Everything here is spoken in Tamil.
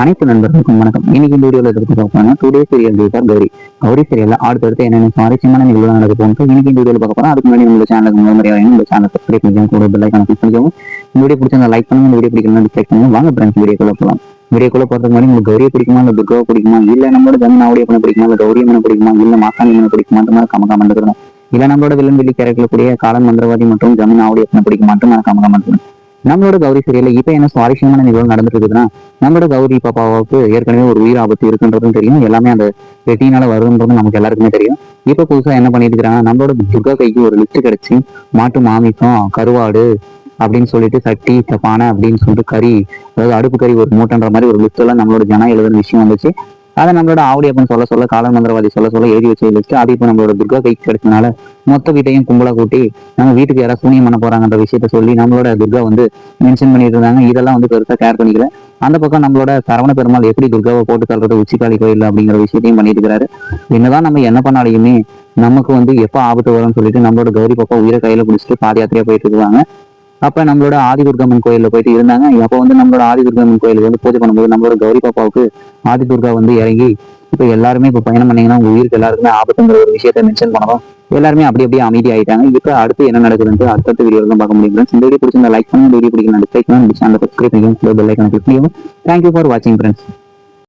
அனைத்து நண்பர்களுக்கும் வணக்கம். இன்னைக்கு இந்த வீடியோல எடுத்து பார்ப்போம்னா 2 டே சீரியல் ஜெயித்தார் கௌரி. கௌரி சீரியல்ல அடுத்தடுத்து என்னென்ன சுவாரஸ்யமான நிகழ்வுகள் நடக்க போகுது இன்னைக்கு இந்த வீடியோல பார்க்க போறோம். அதுக்கு முன்னாடி நம்ம சேனலுக்கு முதல் இந்த சேனல் சப்ஸ்கிரைப் பண்ணிக்கோங்க, கூட பெல் ஐகானை கிளிக் பண்ணிக்கோங்க. இந்த வீடியோ பிடிச்சா லைக் பண்ணுங்க, இந்த வீடியோ பிடிக்கலன்னா டிஸ்லைக் பண்ணுங்க. வாங்க ஃப்ரெண்ட்ஸ் வீடியோக்குள்ள போகலாம். வீடியோக்குள்ள போறதுக்கு முன்னாடி உங்களுக்கு கௌரியை பிடிக்குமா இல்ல துர்காவை பிடிக்குமா, இல்ல நம்மளோட ஜமீன் ஆவுடைய பண்ண பிடிக்குமா, இல்ல கௌரி அம்மனை பிடிக்குமா, இல்ல மாசாணி அம்மனை பிடிக்குமா கமெண்ட் பண்ணுங்க. இல்ல நம்மளோட வில்லன் வில்லி கேரக்டர் கூடிய காலன் மந்திரவாதி மற்றும் ஜமீன் ஆவுடைய பண்ண பிடிக்குமா கமெண்ட் பண்ணுங்க. நம்மளோட கௌரி சீரியல்ல இப்ப என்ன சுவாரஸ்யமான நிகழ்வு நடந்துட்டு இருக்குதுன்னா, நம்மளோட கௌரி பாப்பாவுக்கு ஏற்கனவே ஒரு உயிர் ஆபத்து இருக்குன்றதும் தெரியும், எல்லாமே அந்த வெட்டினால வருதுன்றதும் நமக்கு எல்லாருக்குமே தெரியும். இப்ப புதுசா என்ன பண்ணிட்டு இருக்காங்க, நம்மளோட துர்கா கைக்கு ஒரு லிஸ்ட் கிடைச்சி மாட்டு மாமிசம் கருவாடு அப்படின்னு சொல்லிட்டு சட்டி பானை அப்படின்னு சொல்லிட்டு கறி, அதாவது அடுப்பு கறி ஒரு மூட்டன்ற மாதிரி ஒரு லிஸ்ட் எல்லாம் நம்மளோட ஜனம் எழுதுன விஷயம் வந்துச்சு. அதை நம்மளோட ஆவுடையப்பன் சொல்ல கால மந்திரவாதி சொல்ல எழுதி வச்ச லிஸ்ட் அது இப்போ நம்மளோட துர்கா கைக்கு கிடைச்சனால மொத்த வீட்டையும் கும்பலா கூட்டி நம்ம வீட்டுக்கு யாராவது சூனியம் பண்ண போறாங்கன்ற விஷயத்த சொல்லி நம்மளோட துர்கா வந்து மென்ஷன் பண்ணிட்டு இருந்தாங்க. இதெல்லாம் வந்து பெருசா கேர் பண்ணிக்கல. அந்த பக்கம் நம்மளோட சரவண பெருமாள் எப்படி துர்காவை போட்டு தள்ளுறது உச்சிக்காளி கோயில் அப்படிங்கிற விஷயத்தையும் பண்ணிட்டு இருக்காரு. என்னதான் நம்ம என்ன பண்ணாலையுமே நமக்கு வந்து எப்ப ஆபத்து வரும்னு சொல்லிட்டு நம்மளோட கௌரி பாப்பா உயிரை கையில பிடிச்சிட்டு பாத யாத்திரையா போயிட்டு இருக்காங்க. அப்ப நம்மளோட ஆதிதுர்கம்மன் கோயில்ல போயிட்டு இருந்தாங்க. அப்போ வந்து நம்மளோட ஆதிதுர்கம்மன் கோயிலுக்கு வந்து பூஜை பண்ணும்போது நம்மளோட கௌரி பாப்பாவுக்கு ஆதிதுர்கா வந்து இறங்கி இப்ப எல்லாருமே இப்ப பயணம் பண்ணீங்கன்னா உங்க உயிருக்கு எல்லாருக்குமே ஆபத்துங்கிற ஒரு விஷயத்த மென்ஷன் பண்ணணும். எல்லாருமே அப்படியே அமைதி ஆயிட்டாங்க. இப்ப அடுத்து என்ன நடக்குதுன்னு அடுத்த வீடியோல தான் பார்க்க முடியும். இந்த வீடியோ பிடிச்சிருந்தா லைக் பண்ணுங்க, வீடியோ பிடிக்கலாம் டிஸ்லைக் பண்ணுங்க, சப்ஸ்கிரைப் பண்ணுங்க, பெல் ஐகானை கிளிக் பண்ணுங்க. தேங்க்யூ ஃபார் வாட்சிங் ஃப்ரெண்ட்ஸ்.